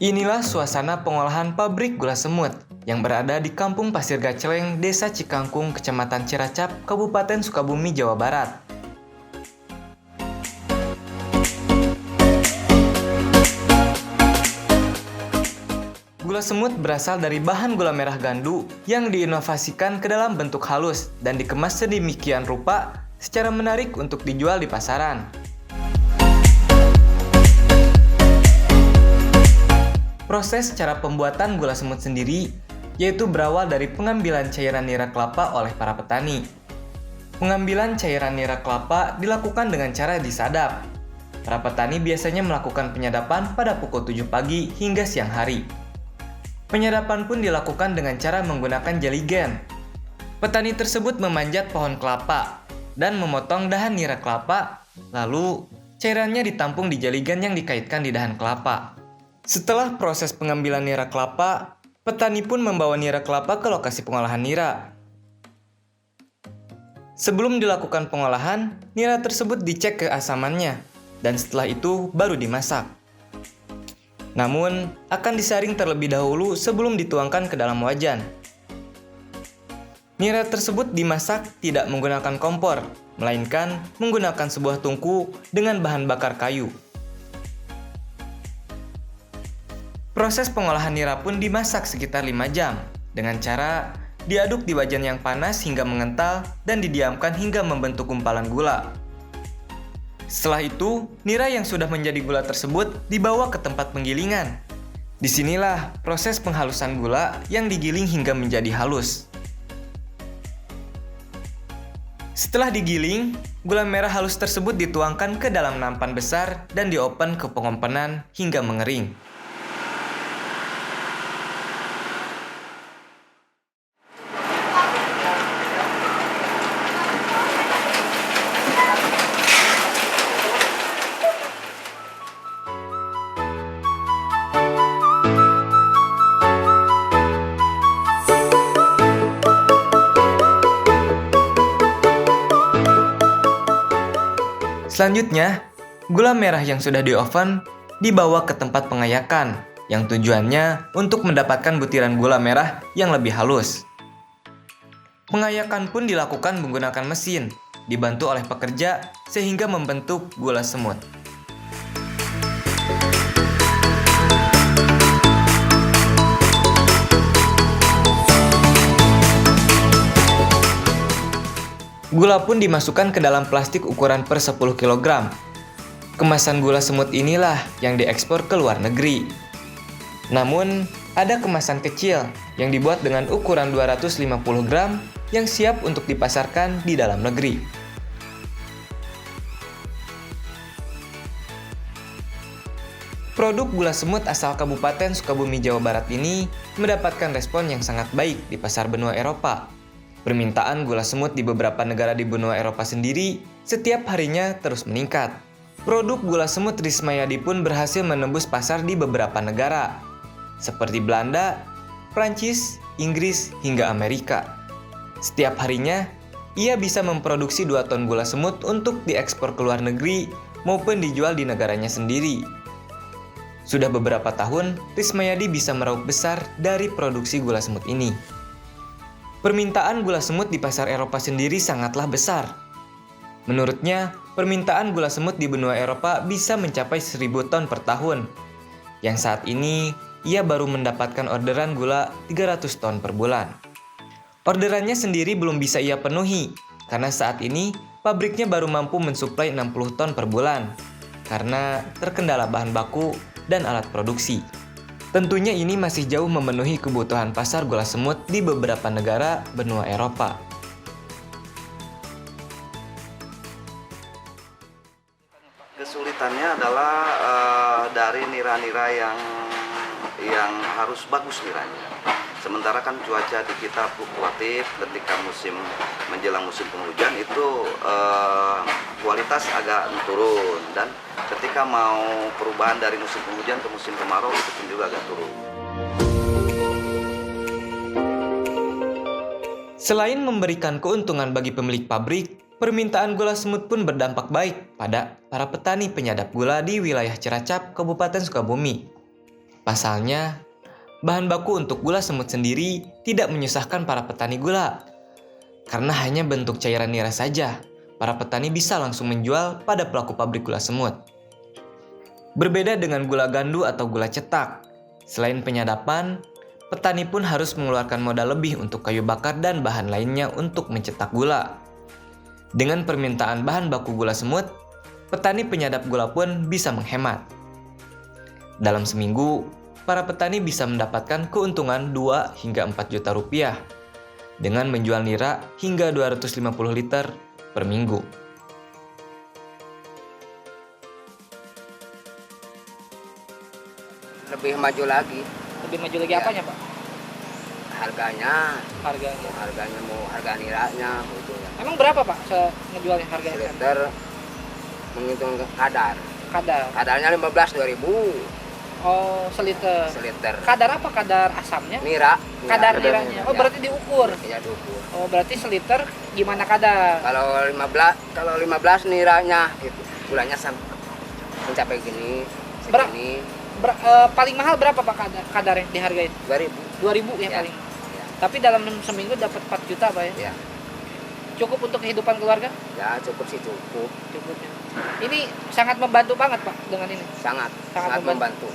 Inilah suasana pengolahan pabrik gula semut yang berada di Kampung Pasir Gaceleng, Desa Cikangkung, Kecamatan Ciracap, Kabupaten Sukabumi, Jawa Barat. Gula semut berasal dari bahan gula merah gandu yang diinovasikan ke dalam bentuk halus dan dikemas sedemikian rupa secara menarik untuk dijual di pasaran. Proses cara pembuatan gula semut sendiri yaitu berawal dari pengambilan cairan nira kelapa oleh para petani. Pengambilan cairan nira kelapa dilakukan dengan cara disadap. Para petani biasanya melakukan penyadapan pada pukul 7 pagi hingga siang hari. Penyadapan pun dilakukan dengan cara menggunakan jeligen. Petani tersebut memanjat pohon kelapa dan memotong dahan nira kelapa, lalu cairannya ditampung di jeligen yang dikaitkan di dahan kelapa. Setelah proses pengambilan nira kelapa, petani pun membawa nira kelapa ke lokasi pengolahan nira. Sebelum dilakukan pengolahan, nira tersebut dicek keasamannya, dan setelah itu baru dimasak. Namun, akan disaring terlebih dahulu sebelum dituangkan ke dalam wajan. Nira tersebut dimasak tidak menggunakan kompor, melainkan menggunakan sebuah tungku dengan bahan bakar kayu. Proses pengolahan nira pun dimasak sekitar 5 jam, dengan cara diaduk di wajan yang panas hingga mengental dan didiamkan hingga membentuk gumpalan gula. Setelah itu, nira yang sudah menjadi gula tersebut dibawa ke tempat penggilingan. Disinilah proses penghalusan gula yang digiling hingga menjadi halus. Setelah digiling, gula merah halus tersebut dituangkan ke dalam nampan besar dan diopen ke pengompenan hingga mengering. Selanjutnya, gula merah yang sudah di-oven dibawa ke tempat pengayakan yang tujuannya untuk mendapatkan butiran gula merah yang lebih halus. Pengayakan pun dilakukan menggunakan mesin, dibantu oleh pekerja sehingga membentuk gula semut. Gula pun dimasukkan ke dalam plastik ukuran per 10 kg. Kemasan gula semut inilah yang diekspor ke luar negeri. Namun, ada kemasan kecil yang dibuat dengan ukuran 250 gram yang siap untuk dipasarkan di dalam negeri. Produk gula semut asal Kabupaten Sukabumi, Jawa Barat ini mendapatkan respon yang sangat baik di pasar benua Eropa. Permintaan gula semut di beberapa negara di benua Eropa sendiri setiap harinya terus meningkat. Produk gula semut Rismayadi pun berhasil menembus pasar di beberapa negara, seperti Belanda, Prancis, Inggris, hingga Amerika. Setiap harinya, ia bisa memproduksi 2 ton gula semut untuk diekspor ke luar negeri maupun dijual di negaranya sendiri. Sudah beberapa tahun, Rismayadi bisa meraup besar dari produksi gula semut ini. Permintaan gula semut di pasar Eropa sendiri sangatlah besar. Menurutnya, permintaan gula semut di benua Eropa bisa mencapai 1.000 ton per tahun. Yang saat ini, ia baru mendapatkan orderan gula 300 ton per bulan. Orderannya sendiri belum bisa ia penuhi, karena saat ini pabriknya baru mampu mensuplai 60 ton per bulan, karena terkendala bahan baku dan alat produksi. Tentunya ini masih jauh memenuhi kebutuhan pasar gula semut di beberapa negara benua Eropa. Kesulitannya adalah dari nira-nira yang harus bagus niranya. Sementara kan cuaca di kita fluktuatif, ketika menjelang musim penghujan itu kualitas agak turun, dan ketika mau perubahan dari musim penghujan ke musim kemarau itu pun juga agak turun. Selain memberikan keuntungan bagi pemilik pabrik, permintaan gula semut pun berdampak baik pada para petani penyadap gula di wilayah Ciracap, Kabupaten Sukabumi. Pasalnya, bahan baku untuk gula semut sendiri tidak menyusahkan para petani gula. Karena hanya bentuk cairan nira saja, para petani bisa langsung menjual pada pelaku pabrik gula semut. Berbeda dengan gula gandu atau gula cetak, selain penyadapan, petani pun harus mengeluarkan modal lebih untuk kayu bakar dan bahan lainnya untuk mencetak gula. Dengan permintaan bahan baku gula semut, petani penyadap gula pun bisa menghemat. Dalam seminggu, para petani bisa mendapatkan keuntungan 2 hingga 4 juta rupiah dengan menjual nira hingga 250 liter per minggu. Lebih maju lagi Lebih maju lagi Ya. apanya, Pak? harganya, Harganya. mau harga niranya gitu ya. Emang berapa, Pak, ngejualnya harganya? Seliter menghitung kadar. Kadarnya 15.000 Oh, seliter. seliter. Kadar apa? Kadar asamnya? Nira. Kadar niranya. Oh, Ya. berarti diukur. Ya diukur. Oh, berarti seliter gimana kadar? Kalau 15 niranya gitu. Gulanya mencapai gini, Ber- segini, Paling mahal berapa, Pak, kadarnya dihargain? 2.000. 2.000 ya, Ya. paling. Ya. Tapi dalam seminggu dapat 4 juta, Pak ya? Ya. Cukup untuk kehidupan keluarga? Ya cukup sih cukup. Cukup ya. Ini sangat membantu banget, Pak, dengan ini. Sangat Sangat membantu.